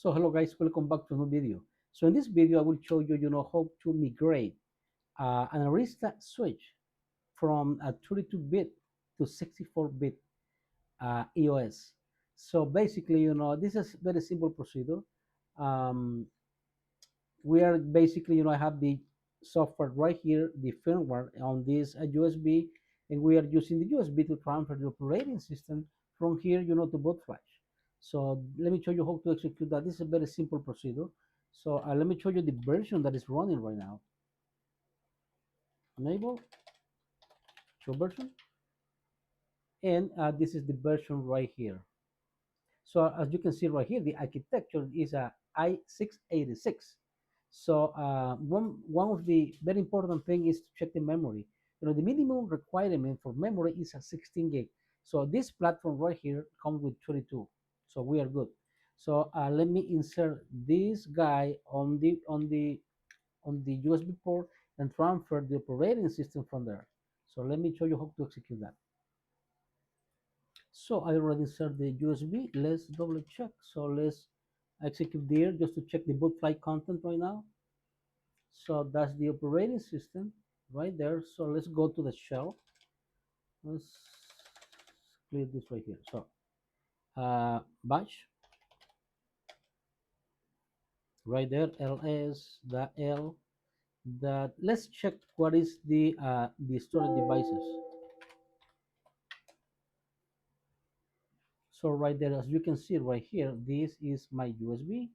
So hello guys, welcome back to a new video. So in this video, I will show you, how to migrate an Arista switch from a 32-bit to 64-bit EOS. So basically, this is very simple procedure. Um, we are basically, I have the software right here, the firmware on this USB, and we are using the USB to transfer the operating system from here, to boot flash. So let me show you how to execute that. This is a very simple procedure. So let me show you the version that is running right now. Enable, show version, and this is the version right here. So as you can see right here, the architecture is a i686. So one of the very important thing is to check the memory. The minimum requirement for memory is a 16 gig. So this platform right here comes with 32. So we are good. So let me insert this guy on the USB port and transfer the operating system from there. So let me show you how to execute that. So I already inserted the USB. Let's double check. So let's execute there just to check the boot flight content right now. So that's the operating system right there. So let's go to the shell. Let's clear this right here. So batch right there, ls the l that let's check what is the storage devices. So right there, as you can see right here, this is my USB.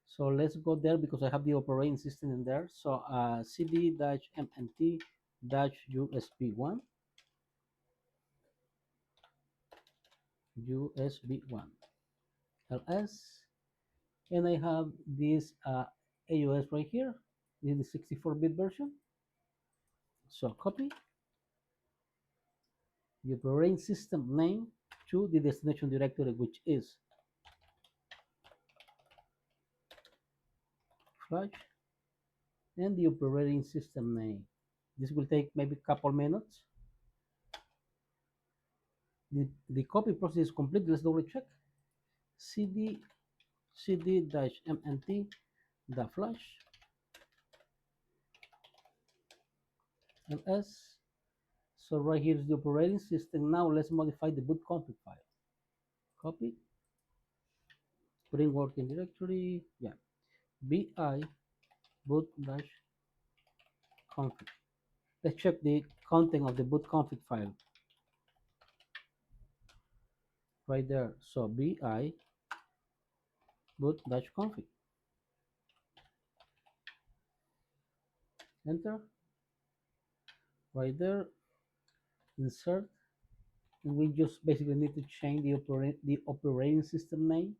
So let's go there because I have the operating system in there. So cd-mnt-usb1 USB1 ls, and I have this EOS right here. This is the 64-bit version. So copy the operating system name to the destination directory, which is flash, and the operating system name. This will take maybe a couple minutes. The copy process is complete. Let's double check. cd-mnt the flash ls. So right here is the operating system. Now let's modify the boot config file. Copy, put in working directory. Yeah, bi boot dash config. Let's check the content of the boot config file right there. So bi boot dash config. Enter right there. Insert, and we just basically need to change the operating system name.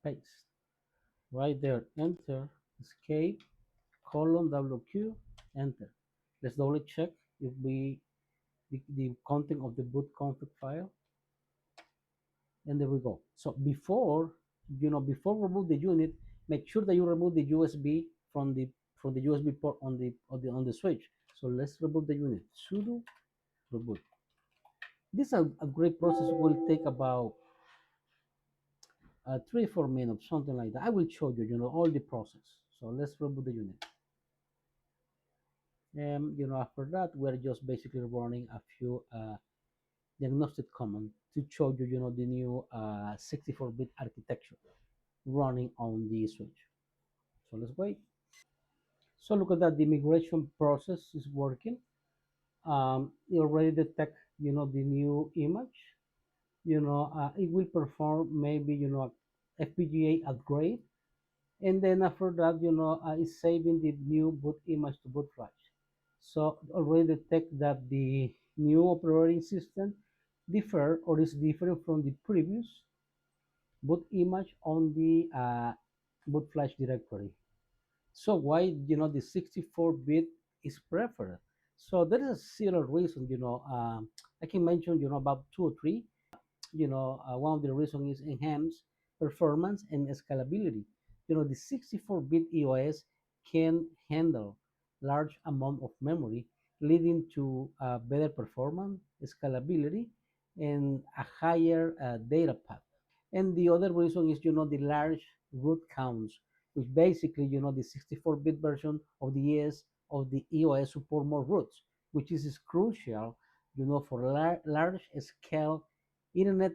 Paste right there. Enter. Escape. Colon WQ. Enter. Let's double check if the content of the boot config file, and there we go. So before remove the unit, make sure that you remove the USB from the USB port on the switch. So let's remove the unit. Sudo reboot. This a great process. Will take about 3-4 minutes, something like that. I will show you, all the process. So let's reboot the unit. And after that, we're just basically running a few diagnostic command to show you, the new 64-bit architecture running on the switch. So let's wait. So look at that, the migration process is working. It already detect, the new image. It will perform maybe, FPGA upgrade, and then after that, it's saving the new boot image to boot flash. So already detect that the new operating system differ or is different from the previous boot image on the boot flash directory. So why, the 64-bit is preferred? So there is a serial reason. I can mention, about two or three. One of the reasons is enhanced performance and scalability. The 64-bit EOS can handle large amount of memory, leading to better performance, scalability, and a higher data path. And the other reason is, the large root counts, which basically, the 64-bit version of the EOS support more roots, which is crucial, for large scale internet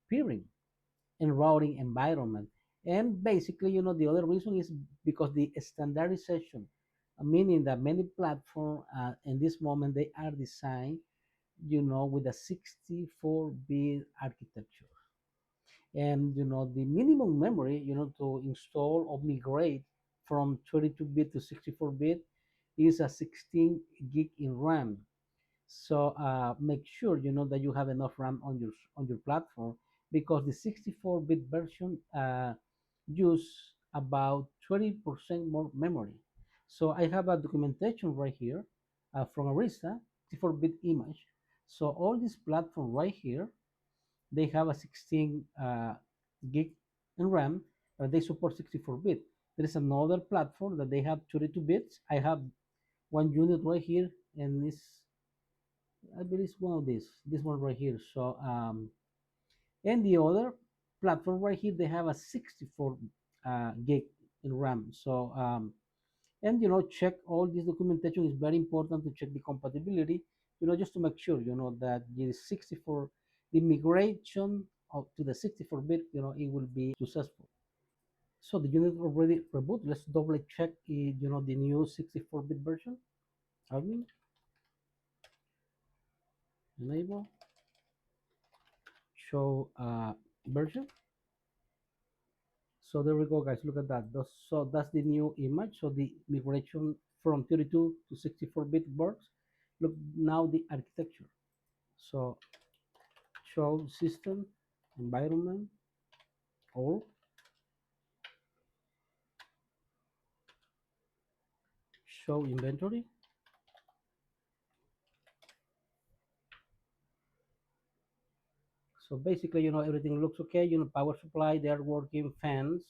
peering and routing environment. And basically, the other reason is because the standardization, meaning that many platforms in this moment they are designed, with a 64-bit architecture. And the minimum memory, to install or migrate from 32-bit to 64-bit is a 16 gig in RAM. So make sure that you have enough RAM on your platform, because the 64-bit version use about 20% more memory. So I have a documentation right here from Arista 64-bit image. So all these platforms right here, they have a 16 gig in RAM, but they support 64-bit. There is another platform that they have 32 bits. I have one unit right here, and I believe it's one of these, this one right here. So, and the other platform right here, they have a 64 gig in RAM. So, and check all this documentation is very important to check the compatibility, just to make sure, that the 64, the migration to the 64-bit, it will be successful. So the unit already reboot. Let's double check, the new 64-bit version. Admin, enable, show version. So there we go, guys. Look at that. So that's the new image. So the migration from 32 to 64-bit works. Look now the architecture. So show system, environment, all, show inventory. So basically, everything looks okay. Power supply, they are working, fans,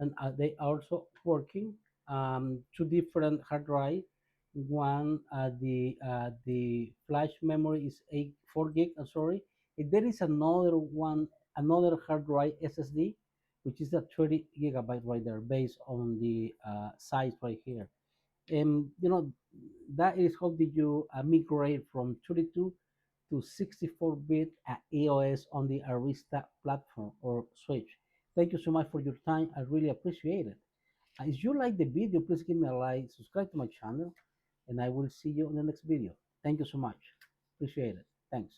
and they are also working. Two different hard drive. One, the flash memory is 4 gig. Sorry, there is another one, another hard drive SSD, which is a 30 gigabyte right there, based on the size right here. And that is how did you migrate from 32 to 64-bit EOS on the Arista platform or switch. Thank you so much for your time. I really appreciate it. If you like the video, please give me a like, subscribe to my channel, and I will see you in the next video. Thank you so much. Appreciate it. Thanks.